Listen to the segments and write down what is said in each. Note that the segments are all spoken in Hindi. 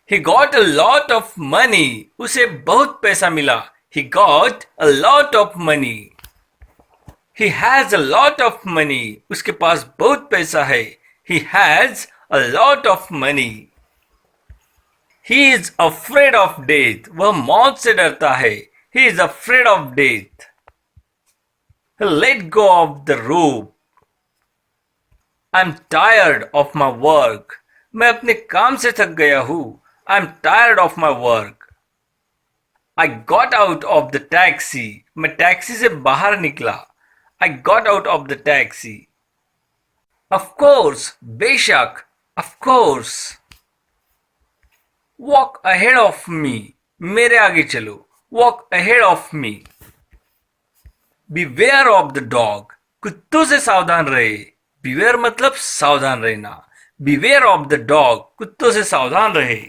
He got a lot of money. उसे बहुत पैसा मिला. He got a lot of money. He has a lot of money. उसके पास बहुत पैसा है. He has a lot of money. He is afraid of death. वह मौत से डरता है. He is afraid of death. He let go of the rope. I'm tired of my work. मैं अपने काम से थक गया हूँ. I'm tired of my work. I got out of the taxi. मैं टैक्सी से बाहर निकला. I got out of the taxi. Of course, बेशक. Of course. Walk ahead of me. मेरे आगे चलो. Walk ahead of me. Beware of the dog. कुत्तों से सावधान रहे. Beware मतलब सावधान रहना. Beware of the dog. कुत्तों से सावधान रहे.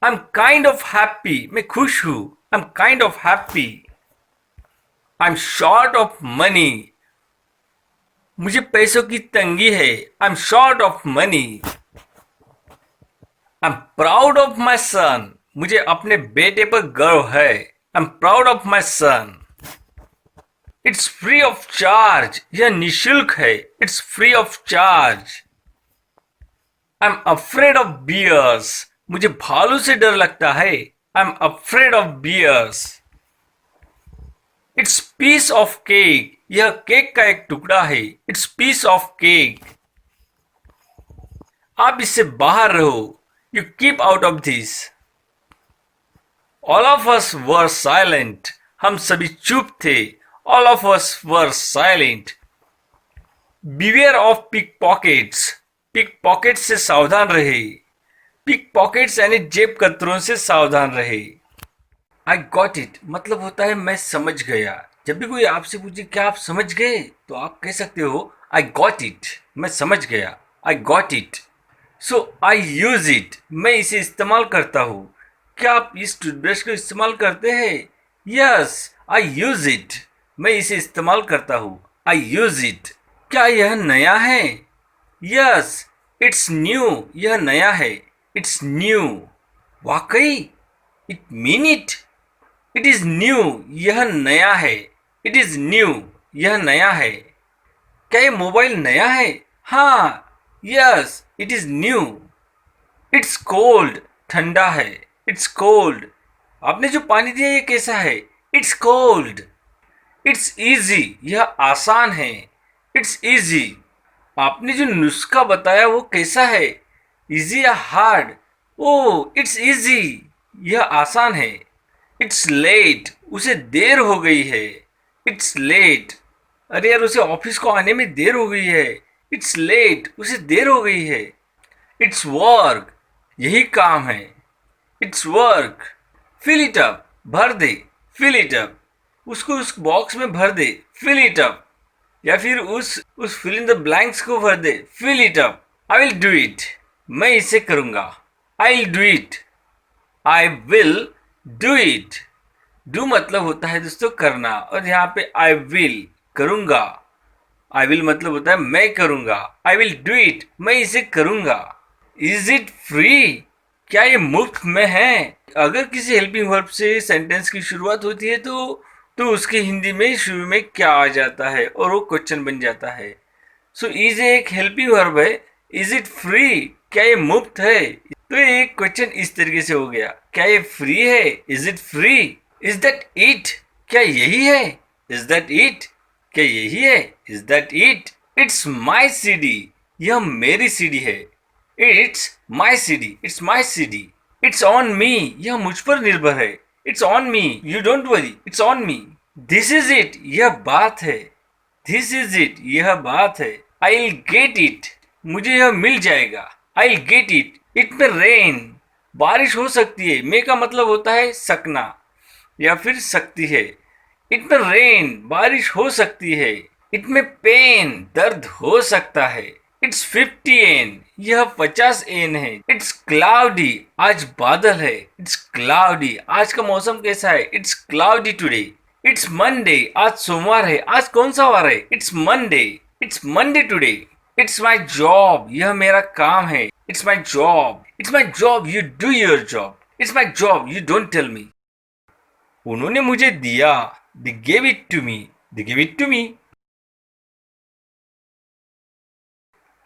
I'm kind of happy. मैं खुश हूँ. I'm kind of happy. I'm short of money. मुझे पैसों की तंगी है. I'm short of money. I'm proud of my son. मुझे अपने बेटे पर गर्व है. I'm proud of my son. It's free of charge. यह निशुल्क है. It's free of charge. I'm afraid of bears. मुझे भालू से डर लगता है. I'm afraid of bears. It's piece of cake. यह केक का एक टुकड़ा है. It's piece of cake. आप इससे बाहर रहो. You keep out of this. All of us were silent. हम सभी चुप थे. All of us were silent. Beware of pickpockets. pickpockets से सावधान रहे. pickpockets यानी जेब कतरों से सावधान रहे. I got it मतलब होता है मैं समझ गया. जब भी कोई आपसे पूछे क्या आप समझ गए तो आप कह सकते हो I got it. मैं समझ गया. I got it. So I use it. मैं इसे इस्तेमाल करता हूँ. क्या आप इस टूथब्रश को इस्तेमाल करते हैं? Yes, I use it. मैं इसे इस्तेमाल करता हूँ. I use it. क्या यह नया है? Yes, it's new. यह नया है. It's new. वाकई? It mean it. It is new. यह नया है. It is new. यह नया है. क्या यह मोबाइल नया है? हाँ. Yes, it is new. It's cold. ठंडा है. It's cold. आपने जो पानी दिया ये कैसा है? It's cold. It's easy. यह आसान है. It's easy. आपने जो नुस्खा बताया वो कैसा है? Easy या hard? Oh, it's easy. यह आसान है. It's late. उसे देर हो गई है. It's late. अरे यार उसे ऑफिस को आने में देर हो गई है. It's late. उसे देर हो गई है. It's work. यही काम है. It's work. Fill it up. भर दे. Fill it up. उसको उस बॉक्स में भर दे. Fill it up. या फिर उस fill in the blanks को भर दे. Fill it up. I will do it. मैं इसे करूँगा. I'll do it. I will do it. Do मतलब होता है दोस्तों करना और यहाँ पे I will करूँगा. I will मतलब होता है मैं करूँगा. I will do it. मैं इसे करूँगा. Is it free? क्या ये मुफ्त में है? अगर किसी हेल्पिंग वर्ब से सेंटेंस की शुरुआत होती है तो उसके हिंदी में शुरू में क्या आ जाता है और वो क्वेश्चन बन जाता है. सो इज एक हेल्पिंग वर्ब है. Is it free? क्या ये मुफ्त है? तो ये एक क्वेश्चन इस तरीके से हो गया. क्या ये फ्री है? Is it free? Is that it? क्या यही है? Is that it? क्या यही है? Is that it? It's my CD. यह मेरी सीडी है. It's my CD. It's my CD. It's on me. यह मुझ पर निर्भर है. It's on me. You don't worry. It's on me. This is it. यह बात है. This is it. यह बात है. I will get it. मुझे यह मिल जाएगा. I will get it. It may rain. बारिश हो सकती है. मे का मतलब होता है सकना या फिर सकती है. It may rain. बारिश हो सकती है. इट में पेन. दर्द हो सकता है. It's 50 N. यह 50 एन है. It's cloudy. आज बादल है. It's cloudy. आज का मौसम कैसा है? It's cloudy today. It's Monday. आज सोमवार है. आज कौन सा वार है? It's Monday. It's Monday today. It's my job. यह मेरा काम है. It's my job. It's my job. You do your job. It's my job. You don't tell me. उन्होंने मुझे दिया. They gave it to me. They gave it to me.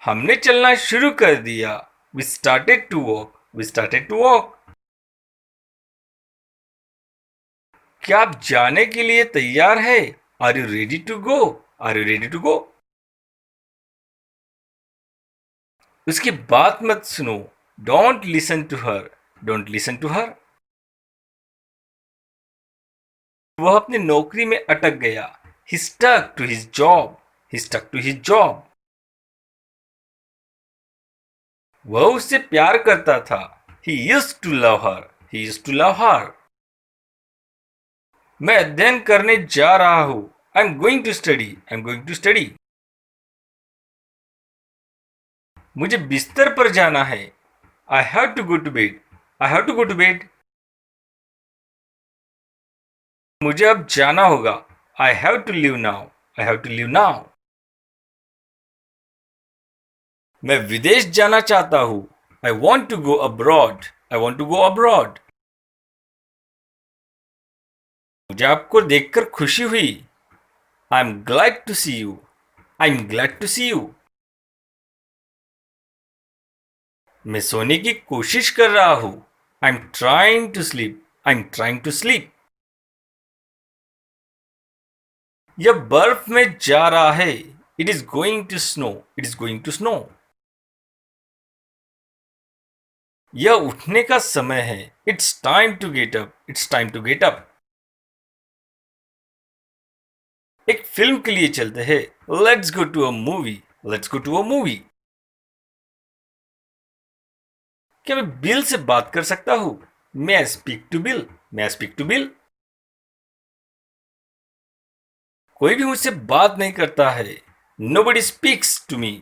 हमने चलना शुरू कर दिया. We started to walk. We started to walk. क्या आप जाने के लिए तैयार है? Are you ready to go? Are you ready to go? उसकी बात मत सुनो. Don't listen to her. Don't listen to her. वह अपनी नौकरी में अटक गया. He stuck to his job. He stuck to his job. वह उससे प्यार करता था. He used to love her. He used to love her. मैं अध्ययन करने जा रहा हूं. I'm going to study. I'm going to study. मुझे बिस्तर पर जाना है. I have to go to bed. I have to go to bed. मुझे अब जाना होगा. I have to leave now. I have to leave now. मैं विदेश जाना चाहता हूं. I want to go abroad. I want to go abroad. मुझे आपको देखकर खुशी हुई. I'm glad to see you. I'm glad to see you. मैं सोने की कोशिश कर रहा हूं. I'm trying to sleep. I'm trying to sleep. यह बर्फ में जा रहा है. It is going to snow. It is going to snow. यह उठने का समय है. It's time to get up. It's time to get up. एक फिल्म के लिए चलते हैं. Let's go to a movie. Let's go to a movie. क्या मैं बिल से बात कर सकता हूं? May I speak to Bill? May I speak to Bill? कोई भी मुझसे बात नहीं करता है. Nobody speaks to me.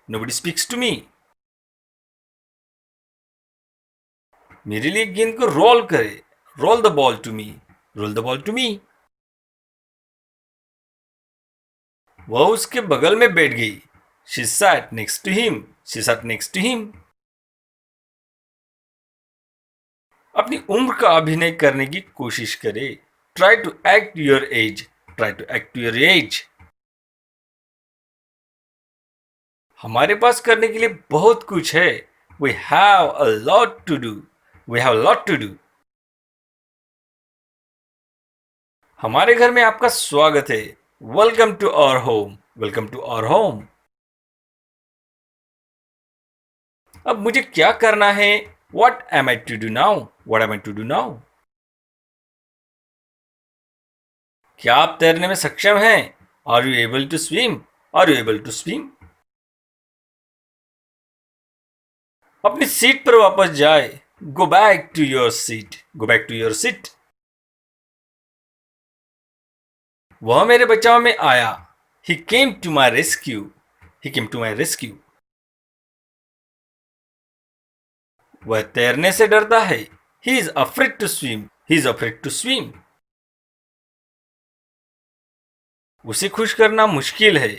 Nobody speaks to me. मेरे लिए गेंद को रोल करे. Roll the ball to me. Roll the ball to me. वह उसके बगल में बैठ गई. She sat next to him. She sat next to him. अपनी उम्र का अभिनय करने की कोशिश करे. Try to act your age. Try to act your age. हमारे पास करने के लिए बहुत कुछ है. We have a lot to do. We have a lot to do. हमारे घर में आपका स्वागत है. Welcome to our home. Welcome to our home. अब मुझे क्या करना है? What am I to do now? What am I to do now? क्या आप तैरने में सक्षम हैं? Are you able to swim? Are you able to swim? अपनी सीट पर वापस जाए. Go back to your seat. Go back to your seat. वह मेरे बचाव में आया. He came to my rescue. He came to my rescue. वह तैरने से डरता है. He is afraid to swim. He is afraid to swim. उसे खुश करना मुश्किल है.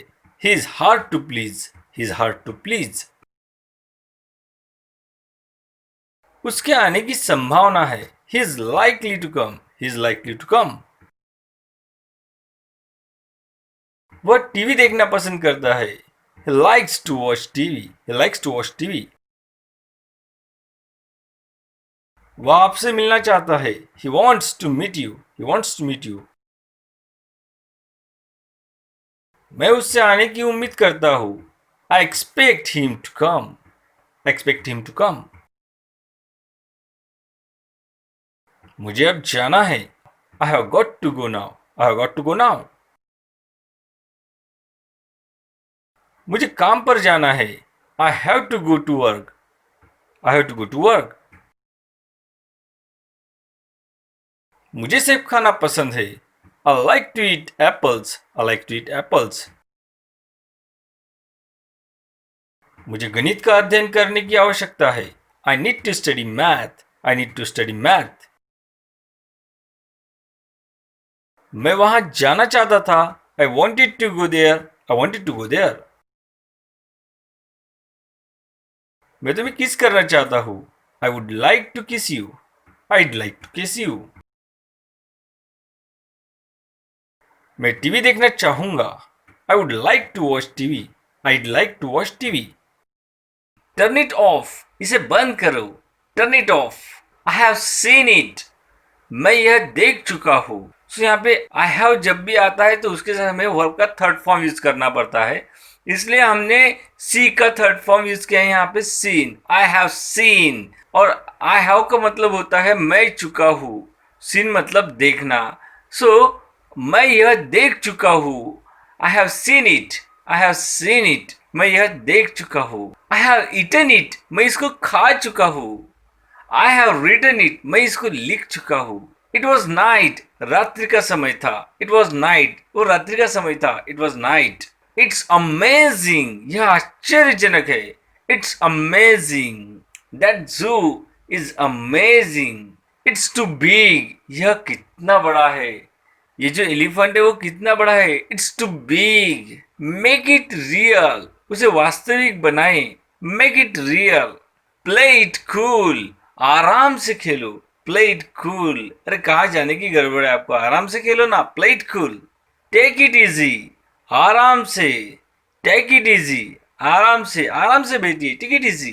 He is hard to please. He is hard to please. उसके आने की संभावना है. He is likely to come. He is likely to come. वह टीवी देखना पसंद करता है. He likes to watch TV. He likes to watch TV. वह आपसे मिलना चाहता है. He wants to meet you. He wants to meet you. मैं उससे आने की उम्मीद करता हूं. I expect him to come. I expect him to come. मुझे अब जाना है. I have got to go now. I have got to go now. मुझे काम पर जाना है. I have to go to work. I have to go to work. मुझे सेब खाना पसंद है. I like to eat apples. I like to eat apples. मुझे गणित का अध्ययन करने की आवश्यकता है. I need to study math. I need to study math. मैं वहां जाना चाहता था. I wanted to go there. I wanted to go there. मैं तुम्हें किस करना चाहता हूँ। I would like to kiss you. I'd like to kiss you. मैं टीवी देखना चाहूंगा। I would like to watch TV. I'd like to watch TV. Turn it off, इसे बंद करो। Turn it off. I have seen it, मैं यह देख चुका हूँ। तो यहाँ पे आई हैव जब भी आता है तो उसके साथ हमें वर्ब का थर्ड फॉर्म यूज करना पड़ता है, इसलिए हमने सी का थर्ड फॉर्म यूज किया है यहाँ पे सीन। आई हैव सीन, और आई हैव का मतलब होता है मैं चुका हूँ, सीन मतलब देखना। सो मैं यह देख चुका हूँ। आई have seen it, I have seen it, मैं यह देख चुका हूँ। आई हैव ईटन इट, मैं इसको खा चुका हूँ। आई हैव रिटन इट, मैं इसको लिख चुका हूँ। इट वॉज नाइट, रात्रि का समय था। इट वॉज नाइट, वो रात्रि का समय था। It was night. It's amazing, यह आश्चर्यजनक है। It's amazing, that zoo is amazing. It's too big, यह कितना बड़ा है। ये जो एलिफेंट है वो कितना बड़ा है। It's too big. Make it real, उसे वास्तविक बनाए। Make it real. Play it cool, आराम से खेलो। प्ले इट कूल, अरे कहाँ जाने की गड़बड़ है आपको, आराम से खेलो ना। Play it cool. Take it easy, आराम से। टेक इट इजी, आराम से बैठिए। Take it easy.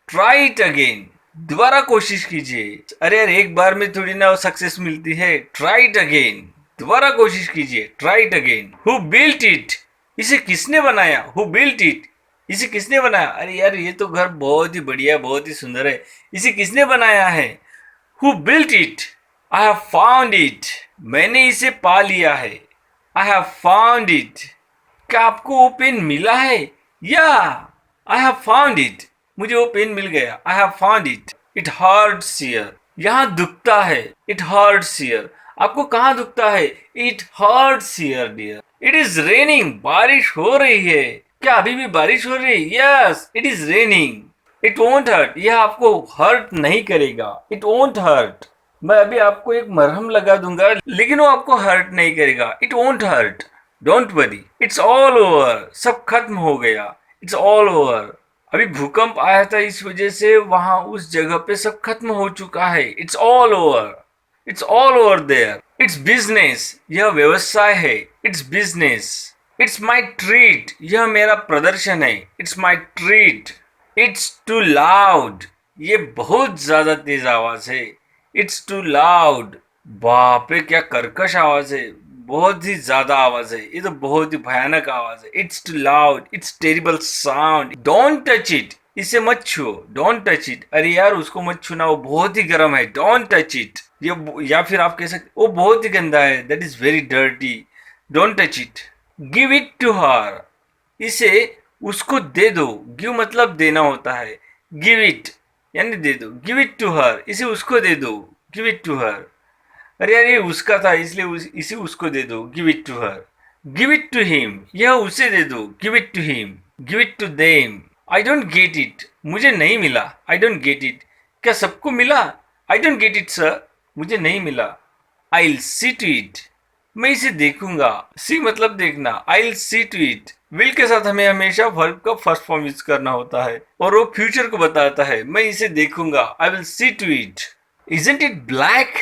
Try it again, दोबारा कोशिश कीजिए। अरे यार एक बार में थोड़ी ना सक्सेस मिलती है। ट्राई इट अगेन, दोबारा कोशिश कीजिए। Try it again. Who built it, इसे किसने बनाया। हु बिल्ट इट, इसे किसने बनाया। अरे यार ये तो घर बहुत ही बढ़िया, बहुत ही सुंदर है, इसे किसने बनाया है। Who built it. I have found it, मैंने इसे पा लिया है। आई हैव फाउंड इट, क्या आपको वो पेन मिला है। या आई हैव फाउंड इट, मुझे वो पेन मिल गया। I have found it. It hurts here, यहाँ दुखता है। इट हर्ट्स हियर, आपको कहाँ दुखता है। It hurts here dear. It is raining, बारिश हो रही है। क्या अभी भी बारिश हो रही है। Yes it is raining. It won't hurt, यह आपको हर्ट नहीं करेगा। इट वोंट हर्ट, मैं अभी आपको एक मरहम लगा दूंगा लेकिन वो आपको हर्ट नहीं करेगा। It won't hurt, don't worry. It's all over, सब खत्म हो गया। इट्स ऑल ओवर, अभी भूकंप आया था इस वजह से वहां उस जगह पे सब खत्म हो चुका है। It's all over, it's all over there. It's business, यह व्यवसाय है। It's business. It's my treat, यह मेरा प्रदर्शन है। It's my treat. It's too loud, ये बहुत ज्यादा तेज आवाज है। इट्स टू लाउड, बाप रे क्या कर्कश आवाज है, बहुत ही ज्यादा आवाज है, ये तो बहुत ही भयानक आवाज है। It's too loud, it's terrible sound. Don't touch it, इसे मत छुओ। डोंट टच इट, अरे यार उसको मत छूना, वो बहुत ही गर्म है। डोंट टच इट, ये या फिर आप कह सकते वो बहुत ही गंदा है, that is very dirty. Don't touch it. Give it to her, इसे उसको दे दो। गिव मतलब देना होता है। गिव इट यानी दे दो। गिव इट टू हर, इसे उसको दे दो। गिव इट टू हर, अरे यार ये उसका था इसलिए इसे उसको दे दो। Give it to her. Give it to him, यह उसे दे दो। Give it to him. Give it to them. I don't get it, मुझे नहीं मिला। आई डोंट गेट इट, क्या सबको मिला। I don't get it sir, मुझे नहीं मिला। I will see to it, मैं इसे देखूंगा। सी मतलब देखना। I will see to it. Will के साथ हमें हमेशा वर्ब का फर्स्ट फॉर्म यूज करना होता है और वो फ्यूचर को बताता है। मैं इसे देखूंगा। I will see to it. Isn't it black,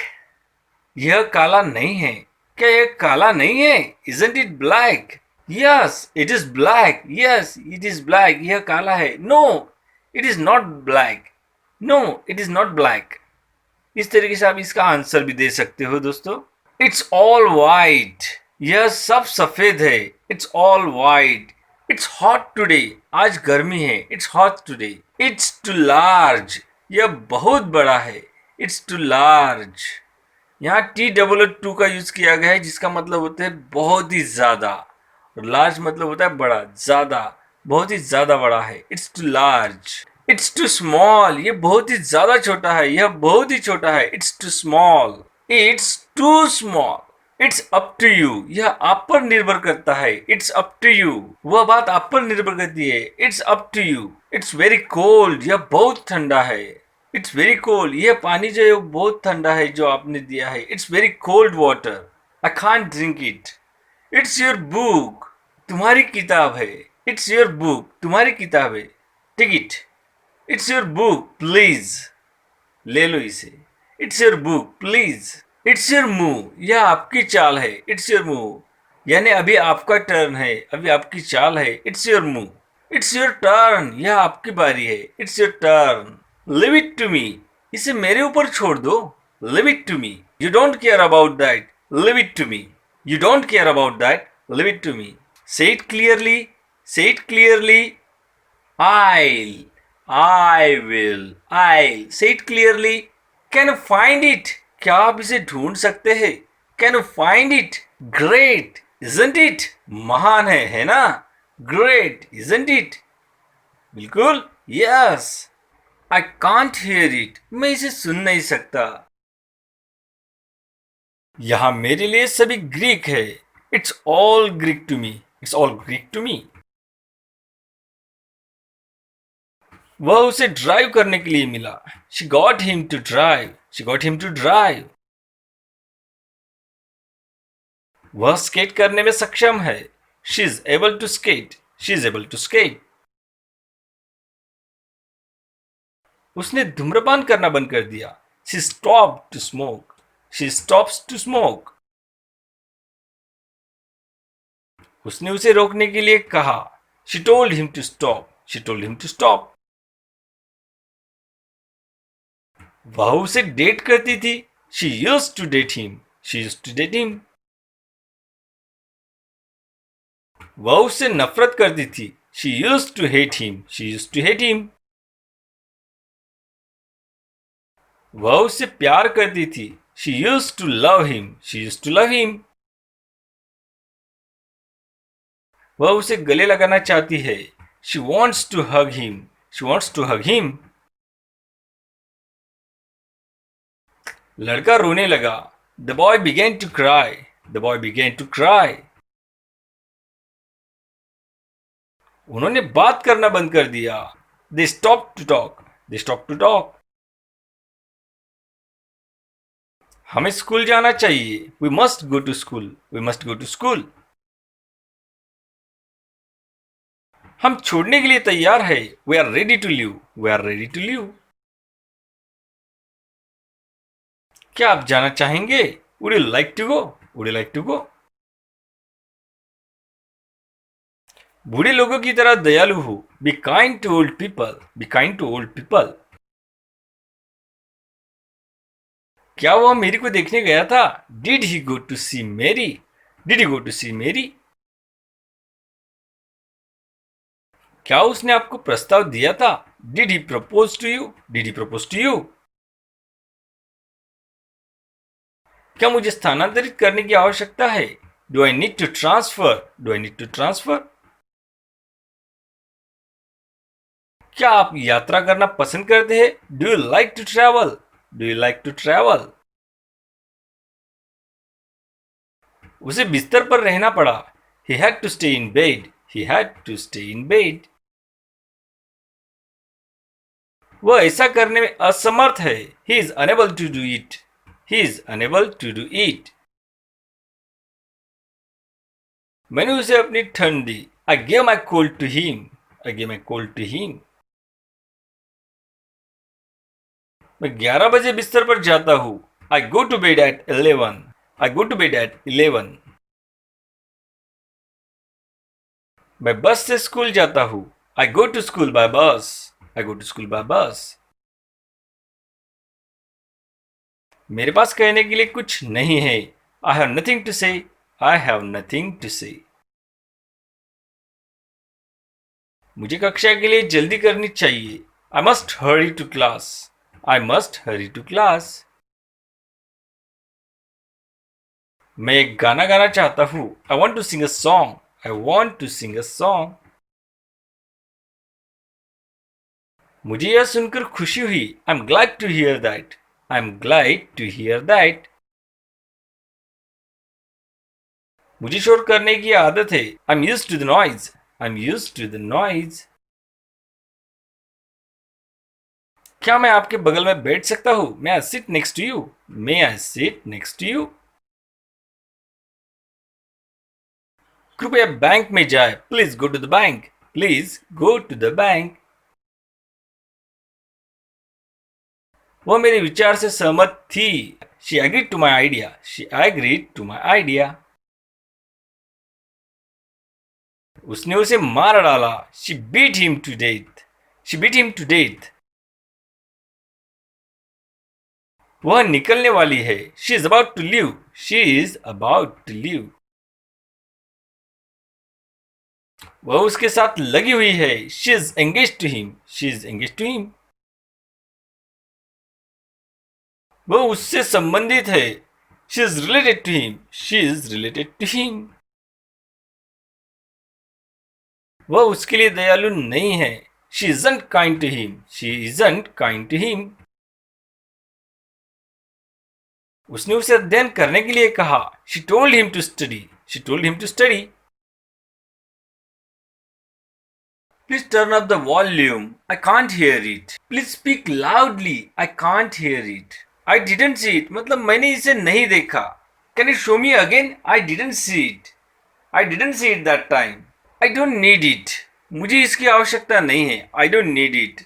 यह काला नहीं है। क्या यह काला नहीं है। Isn't it black, yes it is black. Yes it is black, यह काला है। No it is not black. No it is not black. इस तरीके से आप इसका आंसर भी दे सकते हो दोस्तों। इट्स ऑल वाइट, यह सब सफेद है। It's all white. It's hot today, आज गर्मी है। It's hot today. It's too large, यह बहुत बड़ा है। इट्स टू लार्ज, यहाँ टी डबल टू का यूज किया गया है जिसका मतलब होता है बहुत ही ज्यादा। और लार्ज मतलब होता है बड़ा, ज्यादा, बहुत ही ज्यादा बड़ा है। It's too large. It's too small, ये बहुत ही ज्यादा छोटा है। यह बहुत ही छोटा है। It's too small. It's too small. It's up to you, यह आप पर निर्भर करता है। इट्स अप टू यू, वह बात आप पर निर्भर करती है। It's up to you. It's very cold, यह बहुत ठंडा है। इट्स वेरी कोल्ड, यह पानी जो है वो बहुत ठंडा है जो आपने दिया है। It's very cold water, I can't drink it. It's your book, तुम्हारी किताब है। इट्स योर बुक, तुम्हारी किताब है। Take it, it's your book please, ले लो इसे। It's your book please. It's your move, यह आपकी चाल है। इट्स योर मूव, यानी अभी आपका टर्न है, अभी आपकी चाल है। It's your move. It's your turn, यह आपकी बारी है। It's your turn. Leave it to me, इसे मेरे ऊपर छोड़ दो। Leave it to me, you don't care about that. Leave it to me, you don't care about that. Leave it to me. Say it clearly, say it clearly. I'll, I will, I'll. Say it clearly. Can you find it? क्या आप इसे ढूंढ सकते हैं? Can you find it? Great, isn't it? महान है ना? Great, isn't it? बिल्कुल, yes. I can't hear it. मैं इसे सुन नहीं सकता। यहाँ मेरे लिए सभी ग्रीक है। It's all Greek to me. It's all Greek to me. वह उसे ड्राइव करने के लिए मिला। She got him to drive. She got him to drive. वह स्केट करने में सक्षम है। She is able to skate. She is able to skate. उसने धूम्रपान करना बंद कर दिया। She stopped to smoke. She stops to smoke. उसने उसे रोकने के लिए कहा। She told him to stop. She told him to stop. वह उसे डेट करती थी। She used to date him. She used to date him. वह उससे नफरत करती थी। She used to hate him. She used to hate him. वह उससे प्यार करती थी। She used to love him. She used to love him. वह उसे गले लगाना चाहती है। She wants to hug him. She wants to hug him. लड़का रोने लगा। The boy began to cry. The boy began to cry. उन्होंने बात करना बंद कर दिया। They stopped to talk. They stopped to talk. हमें स्कूल जाना चाहिए। We must go to school. We must go to school. हम छोड़ने के लिए तैयार है। We are ready to leave. We are ready to leave. क्या आप जाना चाहेंगे? Would you like to go? Would you like to go? बूढ़े लोगों की तरह दयालु हो। Be kind to old people. Be kind to old people. क्या वह मेरी को देखने गया था? Did he go to see Mary? Did he go to see Mary? क्या उसने आपको प्रस्ताव दिया था? Did he propose to you? Did he propose to you? क्या मुझे स्थानांतरित करने की आवश्यकता है? Do I need to transfer? Do I need to transfer? क्या आप यात्रा करना पसंद करते हैं? Do you like to travel? Do you like to travel? उसे बिस्तर पर रहना पड़ा। He had to stay in bed. He had to stay in bed. वह ऐसा करने में असमर्थ है। He is unable to do it. He is unable to do it. मैंने उसे अपनी ठंड दी। I gave my cold to him. I gave my cold to him. मैं 11 बजे बिस्तर पर जाता हूँ। I go to bed at 11. I go to bed at 11. मैं बस से स्कूल जाता हूँ। I go to school by bus. I go to school by bus. मेरे पास कहने के लिए कुछ नहीं है। I have nothing to say. I have nothing to say. मुझे कक्षा के लिए जल्दी करनी चाहिए। I must hurry to class. I must hurry to class. मैं एक गाना गाना चाहता हूँ। I want to sing a song. I want to sing a song. मुझे यह सुनकर खुशी हुई। I'm glad to hear that. I'm glad to hear that. मुझे शोर करने की आदत है। I'm used to the noise. I'm used to the noise. क्या मैं आपके बगल में बैठ सकता हूँ? May I sit next to you? May I sit next to you? कृपया बैंक में जाए। Please go to the bank. Please go to the bank. वह मेरे विचार से सहमत थी. She agreed to my idea. She agreed to my idea. उसने उसे मार डाला. She beat him to death. She beat him to death. वह निकलने वाली है. She is about to leave. She is about to leave. वह उसके साथ लगी हुई है. She is engaged to him. She is engaged to him. वह उससे संबंधित है. She is related to him. She is related to him. वह उसके लिए दयालु नहीं है. She isn't kind to him. She isn't kind to him. उसने उसे अध्ययन करने के लिए कहा. She told him to study. She told him to study. Please turn up the volume. I can't hear it. Please speak loudly. I can't hear it. I didn't see it. मतलब मैंने इसे नहीं देखा. Can you show me again? I didn't see it. I didn't see it that time. I don't need it. मुझे इसकी आवश्यकता नहीं है. I don't need it.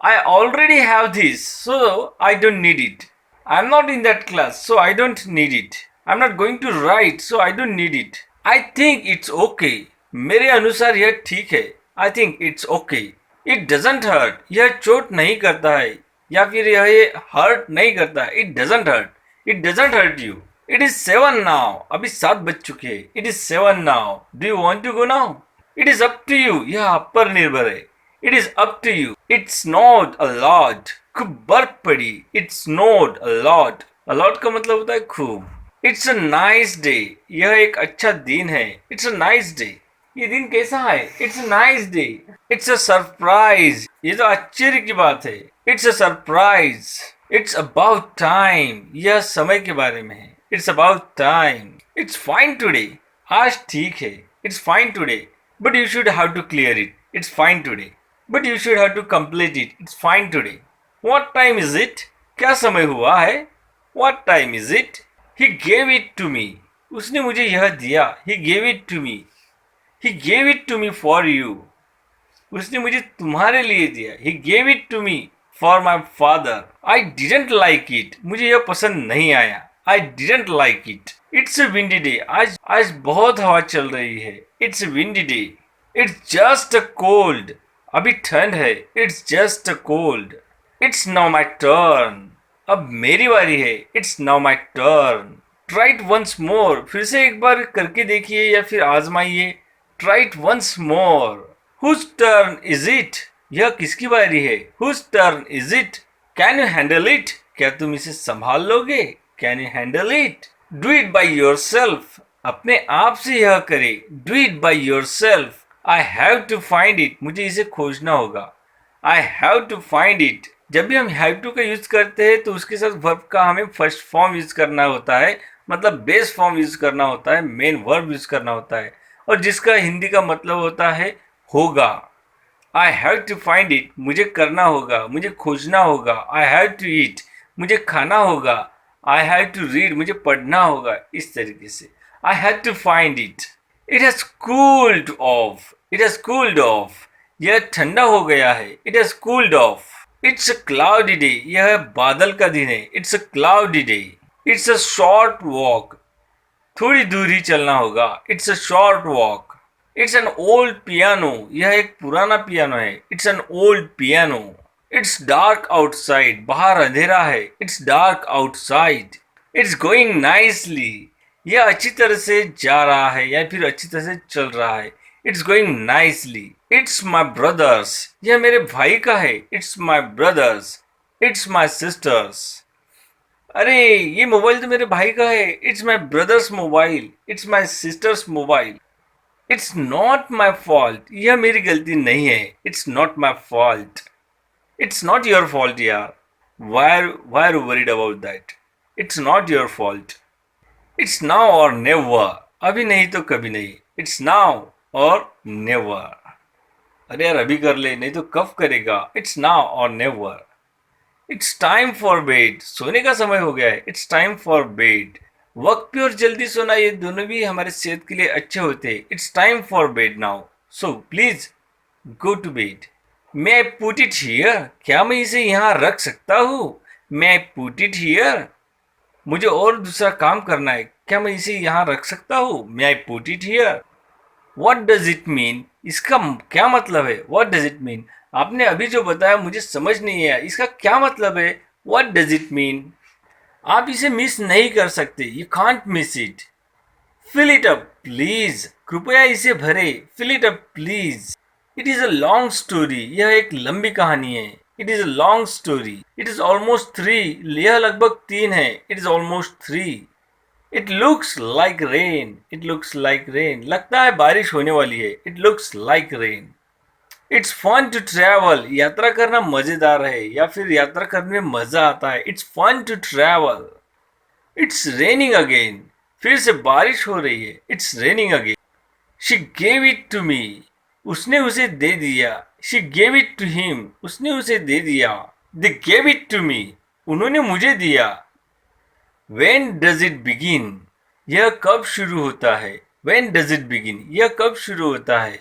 I already have this, so I don't need it. I'm not in that class, so I don't need it. I'm not going to write, so I don't need it. I think it's okay. मेरे अनुसार यह ठीक है. I think it's okay. It doesn't hurt. यह चोट नहीं करता है. या फिर यह hurt नहीं करता है. It doesn't hurt. It doesn't hurt you. It is 7 now. अभी 7 बज चुके हैं. It is 7 now. Do you want to go now? It is up to you. यह आप पर निर्भर है. It is up to you. It snowed a lot. खूब बर्फ पड़ी. It snowed a lot. A lot का मतलब होता है खूब. It's a nice day. यह एक अच्छा दिन है. It's a nice day. ये दिन कैसा है? It's a nice day. It's a surprise. ये तो आश्चर्य की बात है. It's a surprise. It's about time. यह समय के बारे में है. It's about time. It's fine today. आज ठीक है. It's fine today. But you should have to clear it. It's fine today. But you should have to complete it. It's fine today. What time is it? क्या समय हुआ है? What time is it? He gave it to me. उसने मुझे यह दिया. He gave it to me. He gave it to me for you. उसने मुझे तुम्हारे लिए दिया. He gave it to me for my father. I didn't like it. मुझे यह पसंद नहीं आया. I didn't like it. It's a windy day. आज बहुत हवा चल रही है. It's a windy day. It's just a cold. अभी ठंड है. It's just a cold. It's now my turn. अब मेरी बारी है. It's now my turn. Try it once more. फिर से एक बार करके देखिए या फिर आजमाइए. Try it once more. Whose turn is it? यह किसकी बारी है? Whose turn is it? Can you handle it? क्या तुम इसे संभाल लोगे? Can you handle it? Do it by yourself. अपने आप से यह करे. Do it by yourself. I have to find it. मुझे इसे खोजना होगा. I have to find it. जब भी हम have to का यूज करते हैं तो उसके साथ वर्ब का हमें फर्स्ट फॉर्म यूज करना होता है. मतलब बेस फॉर्म यूज करना होता है. मेन वर्ब यूज करना होता है. और जिसका हिंदी का मतलब होता है होगा. I have to find it. मुझे करना होगा. मुझे खोजना होगा. I have to eat. मुझे खाना होगा. I have to read. मुझे पढ़ना होगा. इस तरीके से I had to find it. It has cooled off. It has cooled off. यह ठंडा हो गया है. It has cooled off. It's a cloudy day. यह बादल का दिन है. It's a cloudy day. It's a short walk. थोड़ी दूर ही चलना होगा. It's a short walk. It's an old piano. यह एक पुराना पियानो है. It's an old piano. It's dark outside. बाहर अंधेरा है. It's dark outside. It's going nicely. यह अच्छी तरह से जा रहा है या फिर अच्छी तरह से चल रहा है. It's going nicely. It's my brother's. यह मेरे भाई का है. It's my brother's. It's my sister's. अरे ये मोबाइल तो मेरे भाई का है. It's my brother's mobile. It's my sister's mobile. It's not my fault. यह मेरी गलती नहीं है. It's not my fault. It's not your fault यार. Why are you worried about that? It's not your fault. It's now or never. अभी नहीं तो कभी नहीं. It's now or never. अरे यार अभी कर ले नहीं तो कब करेगा. It's now or never. It's time for bed. सोने का समय हो गया है. It's time for bed. वक्त पे और जल्दी सोना ये दोनों भी हमारे सेहत के लिए अच्छे होते हैं. It's time for bed now. So please go to bed. May I put it here? क्या मैं इसे यहाँ रख सकता हूँ? May I put it here? मुझे और दूसरा काम करना है, क्या मैं इसे यहाँ रख सकता हूँ? May I put it here? What does it mean? इसका क्या मतलब है? What does it mean? आपने अभी जो बताया मुझे समझ नहीं आया, इसका क्या मतलब है? What does it mean? आप इसे मिस नहीं कर सकते, you can't miss it. Fill it up please, कृपया इसे भरे। Fill it up please. It is a long story, यह एक लंबी कहानी है। It is a long story. It is almost 3, यह लगभग 3 है। It is almost 3। It looks like rain, it looks like rain, लगता है बारिश होने वाली है। It looks like rain. It's fun to travel, यात्रा करना मजेदार है या फिर यात्रा करने में मजा आता है। It's fun to travel. It's raining again, फिर से बारिश हो रही है। It's raining again. She gave it to me, उसने उसे दे दिया। She gave it to him, उसने उसे दे दिया। They gave it to me, उन्होंने मुझे दिया। When does it begin? यह कब शुरू होता है? When does it begin? यह कब शुरू होता है?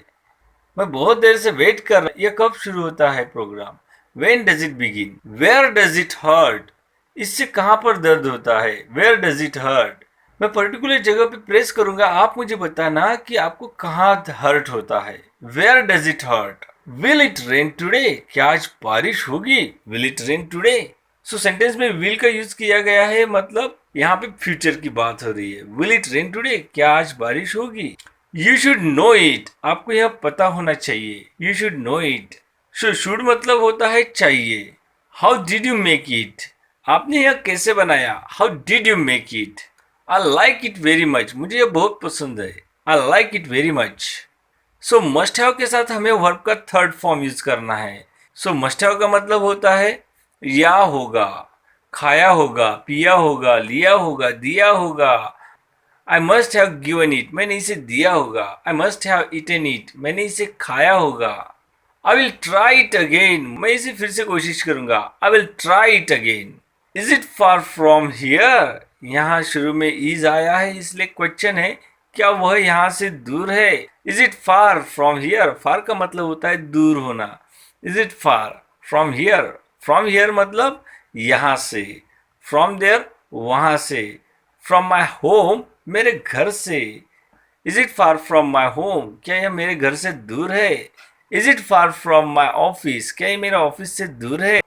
मैं बहुत देर से वेट कर रहा हूँ, यह कब शुरू होता है programme? When does it begin? Where does it hurt? इससे कहाँ पर दर्द होता है? Where does it hurt? मैं पर्टिकुलर जगह पे प्रेस करूंगा, आप मुझे बताना कि आपको कहाँ हर्ट होता है। Where does it hurt? Will it rain today? क्या आज बारिश होगी? Will it rain today? So sentence में विल का यूज किया गया है, मतलब यहाँ पे फ्यूचर की बात हो रही है। Will it rain today? क्या आज बारिश होगी? यू शुड नो इट, आपको यह पता होना चाहिए। You should know it. So should मतलब होता है चाहिए। How did you make it? आपने यह कैसे बनाया? How did you make it? I like it very much, मुझे यह बहुत पसंद है। I like it very much. So must have के साथ हमें वर्ब का थर्ड फॉर्म यूज करना है। सो मस्ट हैव का मतलब होता है या होगा, खाया होगा, पिया होगा, लिया होगा, दिया होगा। I must have given it, मैंने इसे दिया होगा। I must have eaten it, मैंने इसे खाया होगा। I will try it again, मैं इसे फिर से कोशिश करूंगा। I will try it again. Is it far from here? यहाँ शुरू में इज आया है इसलिए क्वेश्चन है, क्या वह यहाँ से दूर है? Is it far from here? Far का मतलब होता है दूर होना। Is it far from here? From here मतलब यहाँ से। फ्रॉम देयर वहाँ से। फ्रॉम माई होम मेरे घर से। Is it far from my home? क्या यह मेरे घर से दूर है? Is it far from my office? क्या यह मेरे ऑफिस से दूर है?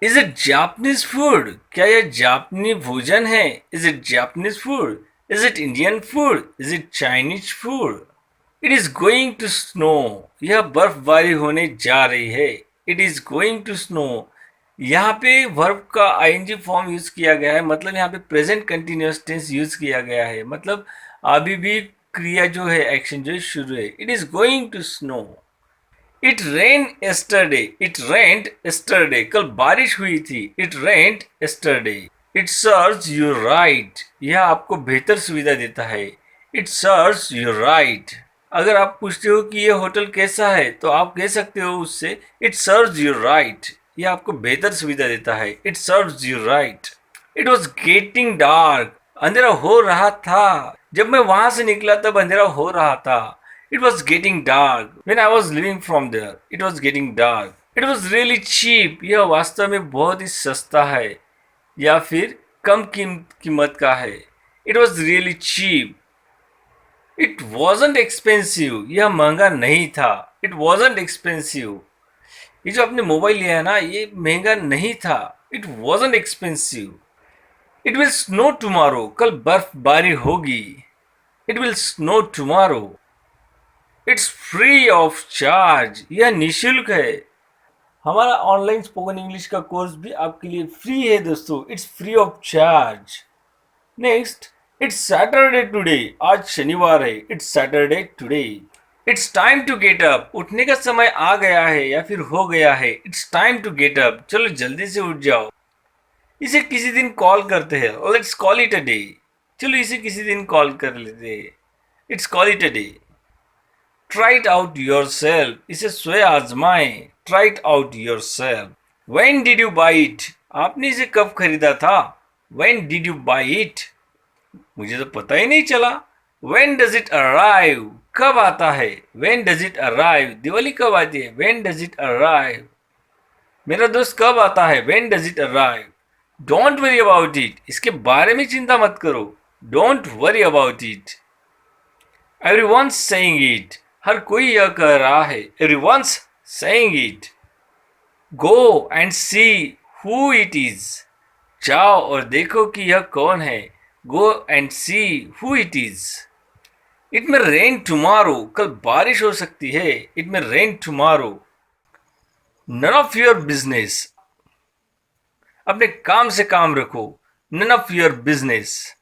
Is it Japanese food? क्या यह जापानी भोजन है? Is it Japanese food? Is it Indian food? Is it Chinese food? It is going to snow, यह बर्फबारी होने जा रही है। It is going to snow, यहाँ पे वर्ब का आईएनजी फॉर्म यूज किया गया है, मतलब यहाँ पे प्रेजेंट कंटिन्यूअस टेंस यूज किया गया है, मतलब अभी भी क्रिया जो है, एक्शन जो है शुरू है। It is going to snow. It rain yesterday, it rained yesterday, कल बारिश हुई थी। It rained yesterday. It serves you right, यह आपको बेहतर सुविधा देता है। It serves you right. अगर आप पूछते हो कि यह होटल कैसा है, तो आप कह सकते हो उससे इट सर्व्स यू राइट, यह आपको बेहतर सुविधा देता है। It serves you right. It was getting dark, अंधेरा हो रहा था। जब मैं वहां से निकला तब अंधेरा हो रहा था। It was getting dark when I was leaving from there. It was getting dark. It was really cheap, यह वास्तव में बहुत ही सस्ता है या फिर कम कीमत का है। It was really cheap. It wasn't expensive, यह महंगा नहीं था। इट वॉजंट एक्सपेंसिव, ये जो आपने मोबाइल लिया है ना, ये महंगा नहीं था। It wasn't expensive. It will snow tomorrow, कल बर्फबारी होगी। It will snow tomorrow. It's free of charge, यह निःशुल्क है। हमारा ऑनलाइन स्पोकन इंग्लिश का कोर्स भी आपके लिए फ्री है दोस्तों। It's free of charge. Next, it's Saturday today, आज शनिवार है। It's Saturday today. It's time to get up, उठने का समय आ गया है या फिर हो गया है। It's time to get up, चलो जल्दी से उठ जाओ। इसे किसी दिन कॉल करते हैं, let's call it a day, चलो इसे किसी दिन कॉल कर लेते हैं। It's call it a day. Try it out yourself, इसे स्वयं आजमाएं। Try it out yourself. When did you buy it, आपने इसे कब खरीदा था? When did you buy it? मुझे तो पता ही नहीं चला। When does it arrive? कब आता है? When does it arrive? Diwali कब आती है? When does it arrive? मेरा दोस्त कब आता है? When does it arrive? Don't worry about it, इसके बारे में चिंता मत करो. Don't worry about it. Everyone's saying it, हर कोई यह कह रहा है. Everyone's saying it. Go and see who it is, जाओ और देखो कि यह कौन है. Go and see who it is. It may rain tomorrow, कल बारिश हो सकती है. It may rain tomorrow. None of your business, अपने काम से काम रखो. None of your business.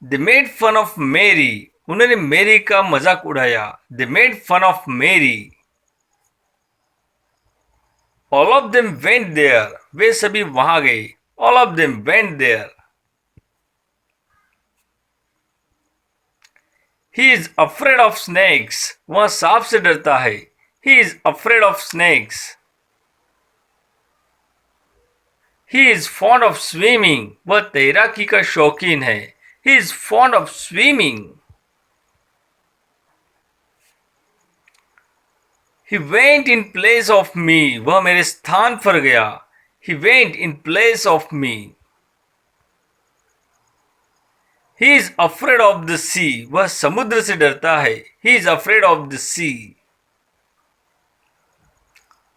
They made fun of Mary, उन्होंने मेरी का मजाक उड़ाया. They made fun of Mary. All of them went there, वे सभी वहां गए. All of them went there. He is afraid of snakes, वह सांप से डरता है. He is afraid of snakes. He is fond of swimming, वह तैराकी का शौकीन है. He is fond of swimming. He went in place of मी, वह मेरे स्थान पर गया. He went in place of me. He is afraid of the sea, वह समुद्र से डरता है. He is afraid of the sea.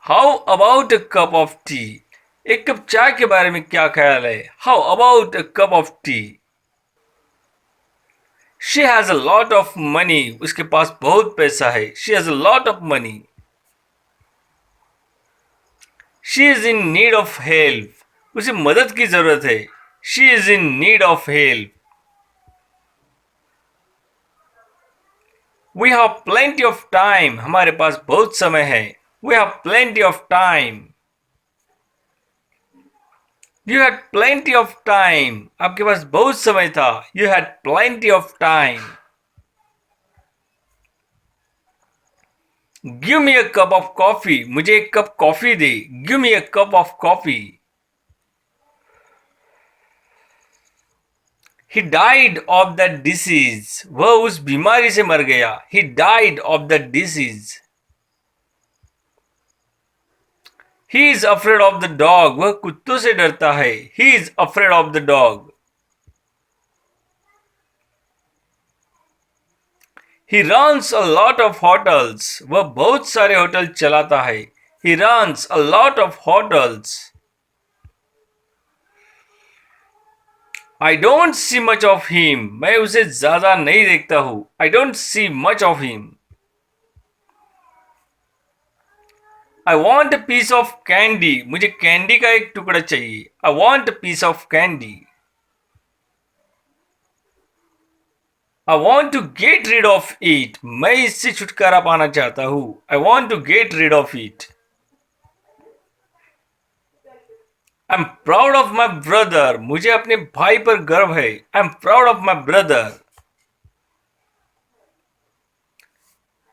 How about a cup of tea, एक कप चाय के बारे में क्या ख्याल है. How about a cup of tea. She has a lot of money, उसके पास बहुत पैसा है. She has a lot of money. She is in need of help, उसे मदद की जरूरत है. She is in need of help. We have plenty of time, हमारे पास बहुत समय है. We have plenty of time. You had plenty of time, आपके पास बहुत समय था. You had plenty of time. Give me a cup of coffee, मुझे एक कप कॉफी दे. Give me a cup of coffee. He died of that disease, वह उस बीमारी से मर गया. He died of that disease. He is afraid of the dog, वह कुत्तों से डरता है. He is afraid of the dog. He runs a lot of hotels, वह बहुत सारे होटल चलाता है. He runs a lot of hotels. I don't see much of him, मैं उसे ज्यादा नहीं देखता हूं. I don't see much of him. I want a piece of candy, मुझे कैंडी का एक टुकड़ा चाहिए. I want a piece of candy. I want to get rid of it, मैं इससे छुटकारा पाना चाहता हूं. I want to get rid of it. I am proud of my brother, मुझे अपने भाई पर गर्व है. I am proud of my brother.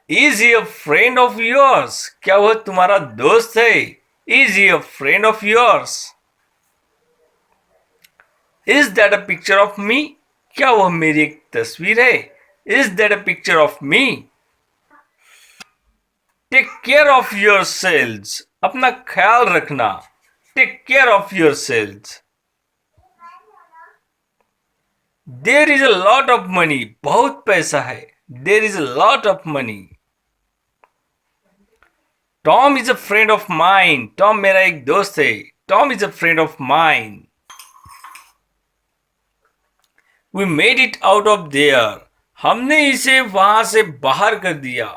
Is he a friend of yours, क्या वह तुम्हारा दोस्त है. Is he a friend of yours. Is that a picture of me, क्या वह मेरी एक तस्वीर है. Is that a picture of me. Take care of your selves, अपना ख्याल रखना. Take care of your selves. There is a lot of money, बहुत पैसा है. There is a lot of money. Tom is a friend of mine, Tom मेरा एक दोस्त है. Tom is a friend of mine. We made it out of there, हमने इसे वहां से बाहर कर दिया.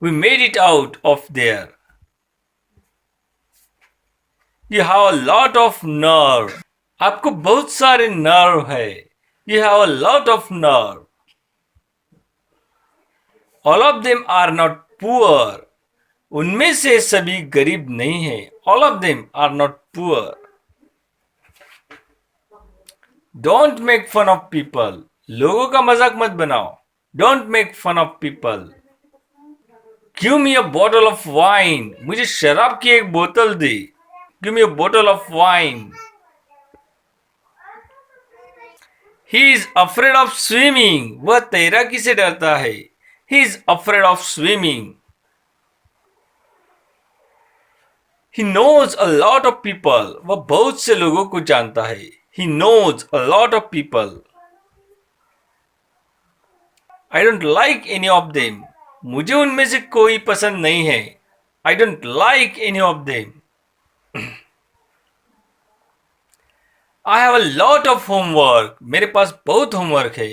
We made it out of there. You have a lot of nerve, आपको बहुत सारे नर्व है. You have a lot of nerve. All of them are not poor, उनमें से सभी गरीब नहीं है. All of them are not poor. Don't make fun of people, लोगों का मजाक मत बनाओ. Don't make fun of people. Give me a bottle of wine, मुझे शराब की एक बोतल दे. Give me a bottle of wine. He is afraid of swimming, वह तैराकी से डरता है. He is afraid of swimming. He knows a lot of people. वह बहुत से लोगों को जानता है. He knows a lot of people. I don't like any of them. मुझे उनमें से कोई पसंद नहीं है. I don't like any of them. I have a lot of homework. मेरे पास बहुत होमवर्क है.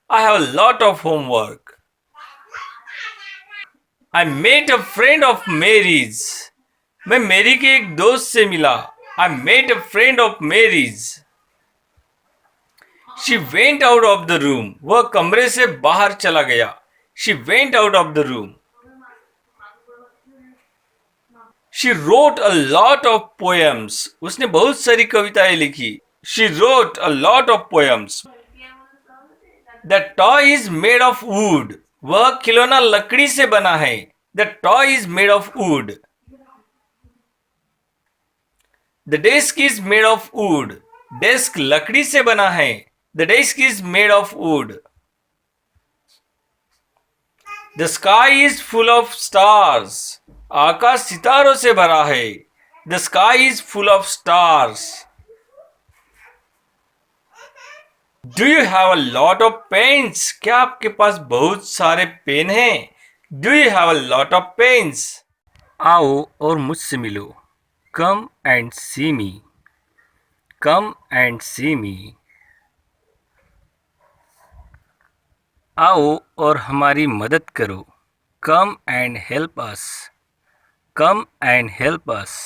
I have a lot of homework. I met a friend of Mary's. मैं मेरी के एक दोस्त से मिला. I met a friend of Mary's. She went out of the room. वह कमरे से बाहर चला गया. She went out of the room. She wrote a lot of poems. उसने बहुत सारी कविताएं लिखी. She wrote a lot of poems. The toy is made of wood. वह खिलौना लकड़ी से बना है. The toy is made of wood. The desk is made of wood. Desk लकड़ी से बना है. The desk is made of wood. The sky is full of stars. आकाश सितारों से भरा है. The sky is full of stars. Do you have a lot of pens? क्या आपके पास बहुत सारे पेन हैं? Do you have a lot of pens? आओ और मुझसे मिलो. Come and see me. Come and see me. आओ और हमारी मदद करो. Come and help us. Come and help us.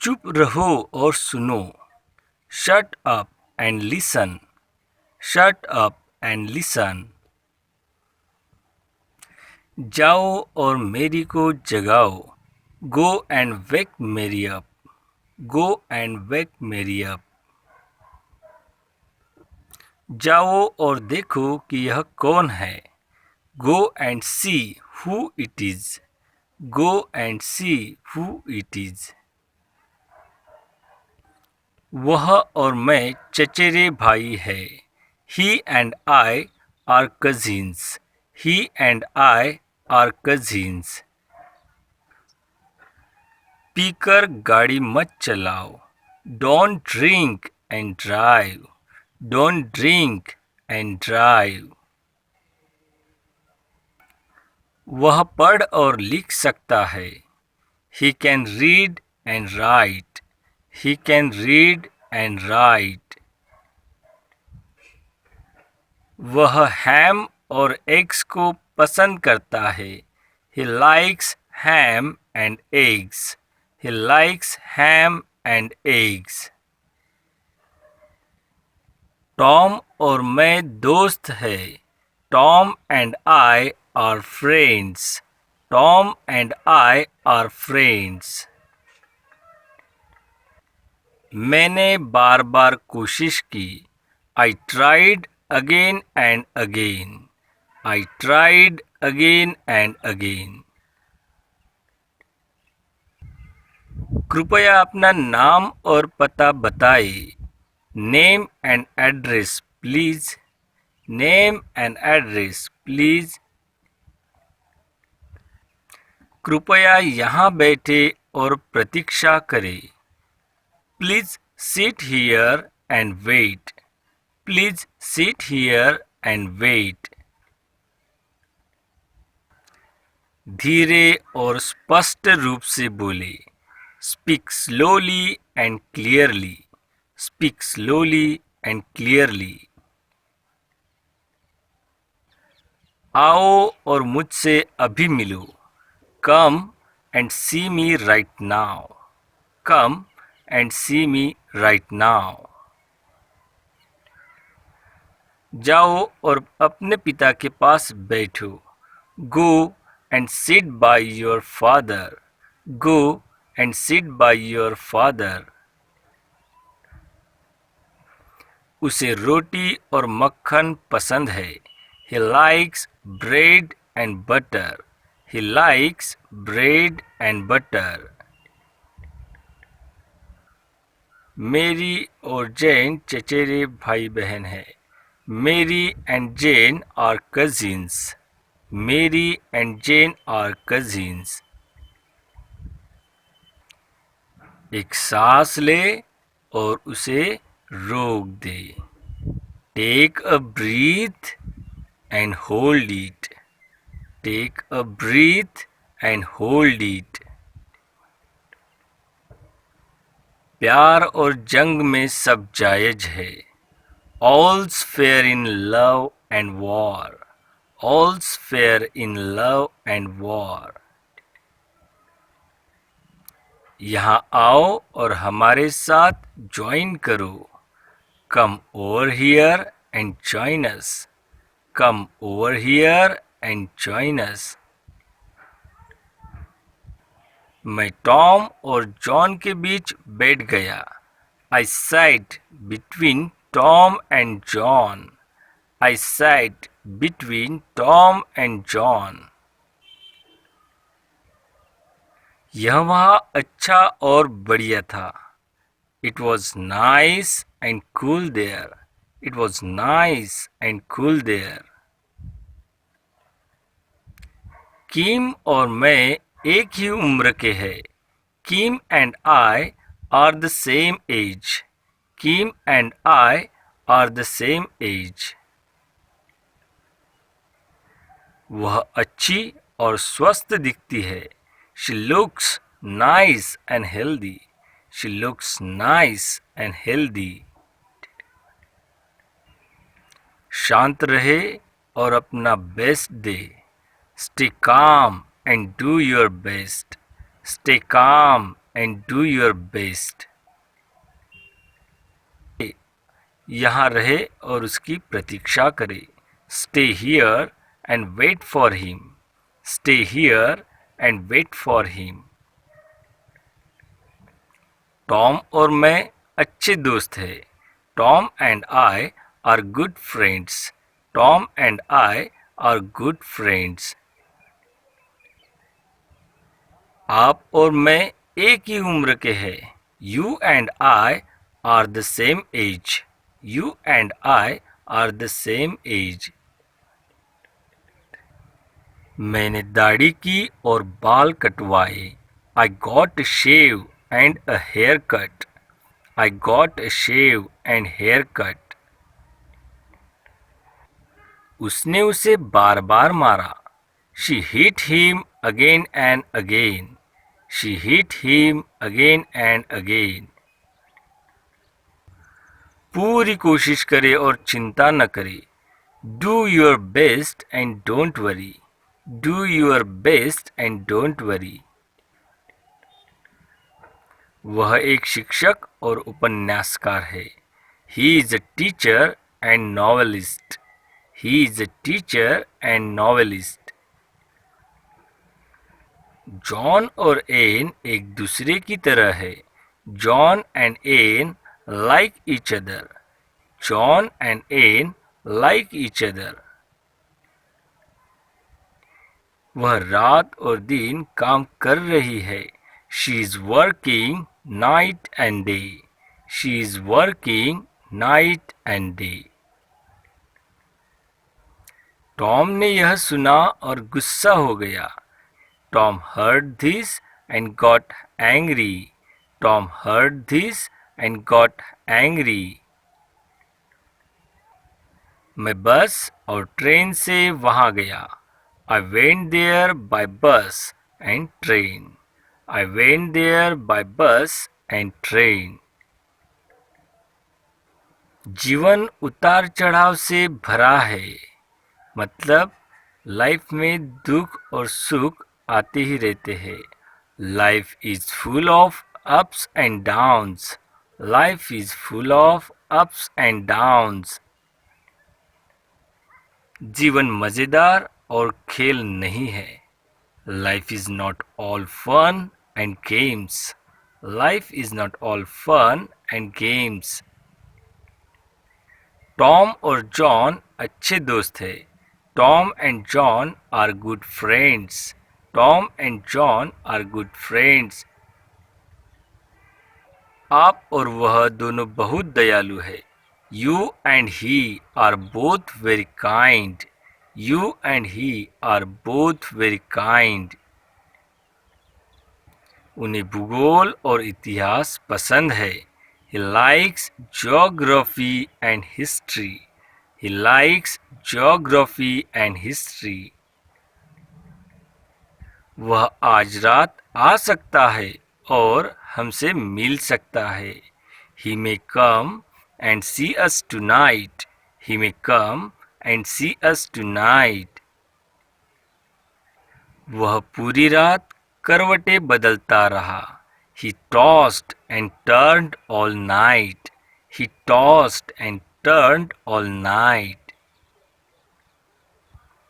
चुप रहो और सुनो. Shut up and listen. Shut up and listen. जाओ और मेरी को जगाओ. Go and wake Mary up. Go and wake Mary up. जाओ और देखो कि यह कौन है. Go and see who it is. Go and see who it is. वह और मैं चचेरे भाई है. He and I are cousins. He and I are cousins. पीकर गाड़ी मत चलाओ. Don't drink and drive. Don't drink and drive. वह पढ़ और लिख सकता है. He can read and write. He can read and write. वह ham और eggs को पसंद करता है. He likes ham and eggs. He likes ham and eggs. Tom और मैं दोस्त है. Tom and I are friends. Tom and I are friends. मैंने बार बार कोशिश की. I tried again and again. I tried again and again. कृपया अपना नाम और पता बताए. Name and address please. Name and address please. कृपया यहाँ बैठे और प्रतीक्षा करें. Please sit here and wait. Please sit here and wait. धीरे और स्पष्ट रूप से बोले. Speak slowly and clearly. Speak slowly and clearly. आओ और मुझसे अभी मिलो. Come and see me right now. Come and see me right now. जाओ और अपने पिता के पास बैठो. Go and sit by your father. Go and sit by your father. उसे रोटी और मक्खन पसंद है. He likes bread and butter. He likes bread and butter. मेरी और जैन चचेरे भाई बहन हैं. Mary and Jane are cousins. Mary and Jane are cousins. एक सांस ले और उसे रोक दे. Take a breath and hold it. Take a breath and hold it. प्यार और जंग में सब जायज है. All's fair in love and war. All's fair in love and war. यहाँ आओ और हमारे साथ ज्वाइन करो. Come over here and join us. Come over here and join us. मैं टॉम और जॉन के बीच बैठ गया. I sat between Tom and John. I sat between Tom and John. यह वहाँ अच्छा और बढ़िया था. It was nice and cool there. It was nice and cool there. किम और मैं एक ही उम्र के हैं. Kim and I are the same age. Kim and I are the same age. वह अच्छी और स्वस्थ दिखती है. She looks nice and healthy. She looks nice and healthy. शांत रहे और अपना best they. Stay calm and do your best. Stay calm and do your best. यहाँ रहे और उसकी प्रतीक्षा करे. Stay here and wait for him. Stay here and wait for him. Tom और मैं अच्छे दोस्त हैं. Tom and I are good friends. Tom and I are good friends. आप और मैं एक ही उम्र के हैं. You and I are the same age. You and I are the same age. मैंने दाढ़ी की और बाल कटवाए. I got a shave and a haircut. I got a shave and haircut. उसने उसे बार बार मारा. She hit him again and again. She hit him again and again. पूरी कोशिश करे और चिंता न करे. Do your best and don't worry. Do your best and don't worry. वह एक शिक्षक और उपन्यासकार है. He is a teacher and novelist. He is a teacher and novelist. John और एन एक दूसरे की तरह है. John and Anne like each other. John and Anne like each other. वह रात और दिन काम कर रही है. She is working night and day. She is working night and day. Tom ने यह सुना और गुस्सा हो गया. Tom heard this and got angry. Tom heard this and got angry. मैं बस और ट्रेन से वहां गया. I went there by bus and train. I went there by bus and train. जीवन उतार चढ़ाव से भरा है. मतलब लाइफ में दुख और सुख आते ही रहते हैं. Life is full of ups and downs. Life is full of ups and downs. जीवन मजेदार और खेल नहीं है. Life is not all fun and games. Life is not all fun and games. Tom और जॉन अच्छे दोस्त हैं. Tom and John are good friends. Tom and John are good friends. आप और वह दोनों बहुत दयालु है. You and he are both very kind. You and he are both very kind. उन्हें भूगोल और इतिहास पसंद है. He likes geography and history. He likes geography and history. वह आज रात आ सकता है और हमसे मिल सकता है. He may come and see us tonight. He may come and see us tonight. वह पूरी रात करवटें बदलता रहा. He tossed and turned all night. He tossed and turned all night.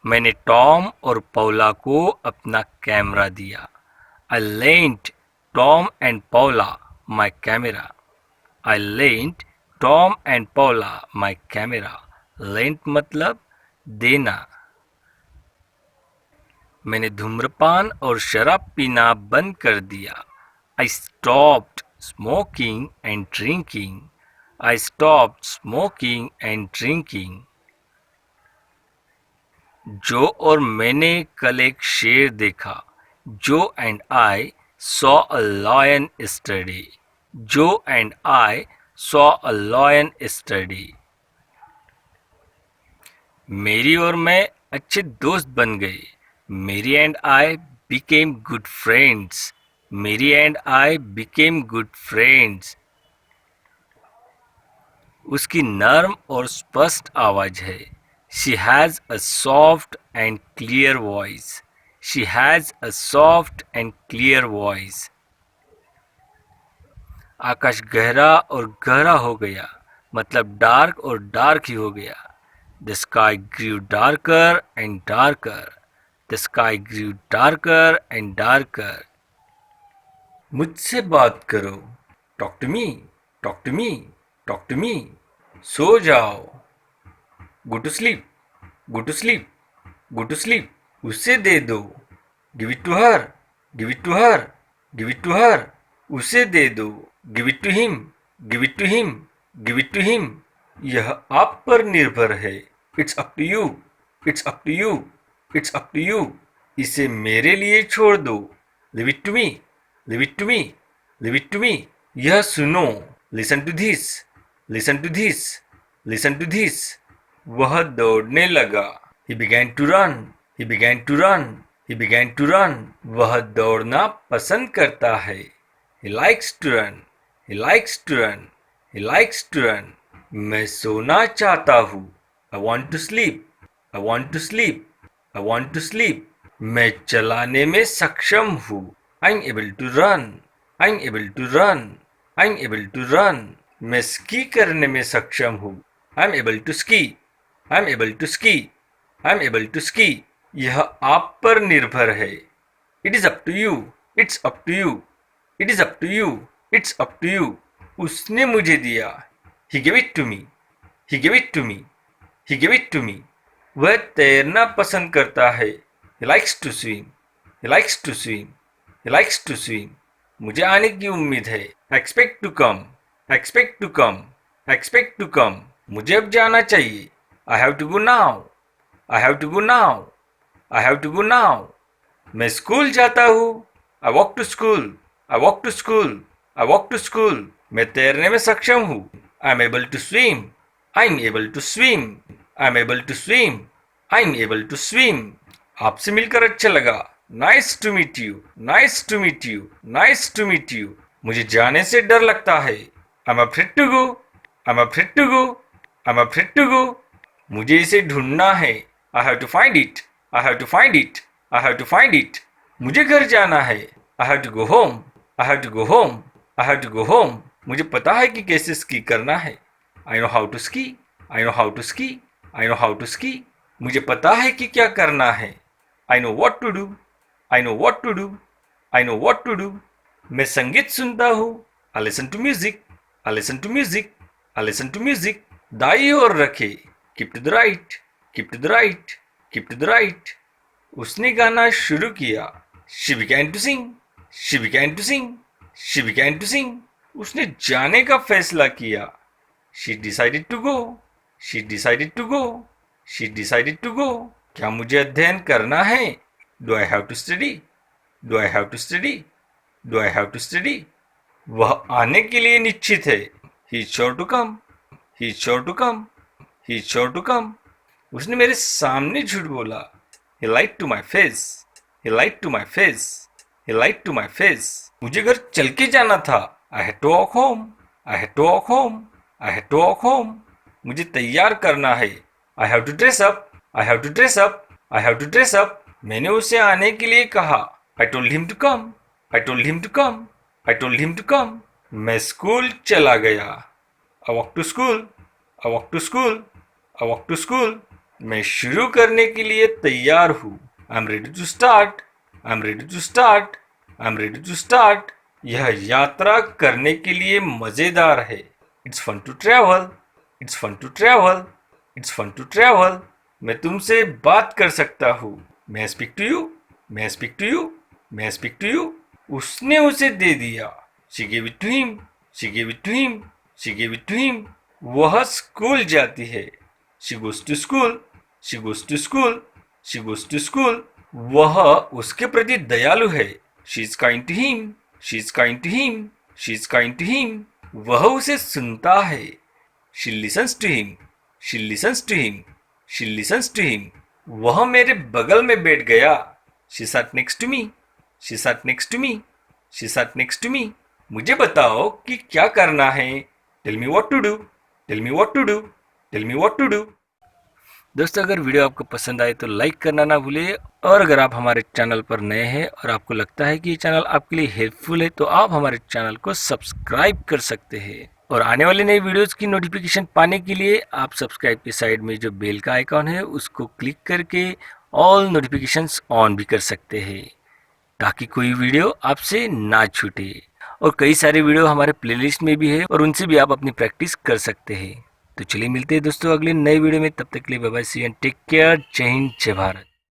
मैंने टॉम और पौला को अपना कैमरा दिया. I lent Tom and Paula my camera. I lent Tom and Paula my camera. Lent मतलब देना. मैंने धूम्रपान और शराब पीना बंद कर दिया. I stopped smoking and drinking. I stopped smoking and drinking. जो और मैंने कल एक शेर देखा. Joe and I saw a lion yesterday. Joe and I saw a lion yesterday. मेरी और मैं अच्छे दोस्त बन गए. Mary and I became good friends. Mary and I became good friends. उसकी नर्म और स्पष्ट आवाज है. She has a soft and clear voice. She has a soft and clear voice. आकाश गहरा और गहरा हो गया. मतलब डार्क और डार्क ही हो गया. The sky grew darker and darker. The sky grew darker and darker. मुझसे बात करो. Talk to me. Talk to me. Talk to me. सो जाओ. Go to sleep. Go to sleep. Go to sleep. उसे दे दो. Give it to her. Give it to her. Give it to her. उसे दे दो. Give it to him. Give it to him. Give it to him. यह आप पर निर्भर है. It's up to you. It's up to you. It's up to you. इसे मेरे लिए छोड़ दो. Leave it to me. Leave it to me. Leave it to me. यह सुनो. Listen to this. Listen to this. Listen to this. वह दौड़ने लगा. He began to run. He began to run. He began to run. वह दौड़ना पसंद करता है. He likes to run. He likes to run. He likes to run. मैं सोना चाहता हूँ. I want to sleep. I want to sleep. I want to sleep. मैं चलाने में सक्षम हूँ. I'm able to run. I'm able to run. I'm able to run. मैं स्की करने में सक्षम हूँ. I'm able to ski. I'm able to ski. I'm able to ski. यह आप पर निर्भर है. It is up to you. It's up to you. It is up to you. It's up to you. उसने मुझे दिया. He gave it to me. He gave it to me. He gave it to me. वह तैरना पसंद करता है. He likes to swim. He likes to swim. He likes to swim. मुझे आने की उम्मीद है. Expect to come. Expect to come. Expect to come. मुझे अब जाना चाहिए. I have to go now. I have to go now. I have to go now. मैं स्कूल जाता हूँ. I walk to school. I walk to school. I walk to school. मैं तैरने में सक्षम हूँ. I'm able to swim. I'm able to swim. I'm able to swim. I'm able to swim. आपसे मिलकर अच्छा लगा. Nice to meet you. Nice to meet you. Nice to meet you. मुझे जाने से डर लगता है. I'm afraid to go. I'm afraid to go. I'm afraid to go. मुझे इसे ढूंढना है. I have to find it. I have to find it. I have to find it. मुझे घर जाना है. I have to go home. I have to go home. I have to go home. मुझे पता है कि कैसे स्की करना है. I know how to ski. I know how to ski. I know how to ski. मुझे पता है कि क्या करना है. I know what to do. I know what to do. I know what to do. मैं संगीत सुनता हूँ. I listen to music. I listen to music. I listen to music. दाई ओर रखे. Keep to the right. Keep to the right. Keep to the right. उसने गाना शुरू किया. She began to sing. She began to sing. She began to sing. उसने जाने का फैसला किया. She decided to go. She decided to go. She decided to go. क्या मुझे अध्ययन करना है? Do I have to study? Do I have to study? Do I have to study? वह आने के लिए निश्चित है। He is sure to come. He is sure to come. He is sure to come. उसने मेरे सामने झूठ बोला। He lied to my face. He lied to my face. He lied to my face. मुझे घर चल के जाना था। I had to walk home. I had to walk home. I had to walk home. मुझे तैयार करना है। I have to dress up. I have to dress up. I have to dress up. मैंने उसे आने के लिए कहा। I told him to come. I told him to come. I told him to come. मैं स्कूल चला गया। I walk to school. I walk to school. I walk to school. मैं शुरू करने के लिए तैयार हूँ। I am ready to start. I am ready to start. I am ready to start. यह यात्रा करने के लिए मजेदार है। It's fun to travel. It's fun to travel. It's fun to travel. मैं तुमसे बात कर सकता हूँ। मैं स्पीक टू यू। मैं स्पीक टू यू। मैं स्पीक टू यू। उसने उसे दे दिया। She gave it to him. She gave it to him. She gave it to him. वह स्कूल जाती है। She goes to school. She goes to school. She goes to school. वह उसके प्रति दयालु है। She is kind to him. She is kind to him. She is kind to him. वह उसे सुनता है। She listens to him. She listens to him. She listens to him. वह मेरे बगल में बैठ गया। She sat next to me. She sat next to me. She sat next to me. मुझे बताओ कि क्या करना है। Tell me what to do. Tell me what to do. Tell me what to do. दोस्तों, अगर वीडियो आपको पसंद आए तो लाइक करना ना भूलिए, और अगर आप हमारे चैनल पर नए हैं और आपको लगता है कि ये चैनल आपके लिए हेल्पफुल है तो आप हमारे चैनल को सब्सक्राइब कर सकते हैं। और आने वाली नई वीडियोस की नोटिफिकेशन पाने के लिए आप सब्सक्राइब के साइड में जो बेल का आइकॉन है उसको क्लिक करके ऑल नोटिफिकेशंस ऑन भी कर सकते हैं, ताकि कोई वीडियो आपसे ना छूटे। और कई सारे वीडियो हमारे प्लेलिस्ट में भी है और उनसे भी आप अपनी प्रैक्टिस कर सकते हैं। तो चलिए मिलते हैं दोस्तों अगले नए वीडियो में। तब तक के लिए bye bye, see and take care. जय हिंद, जय भारत।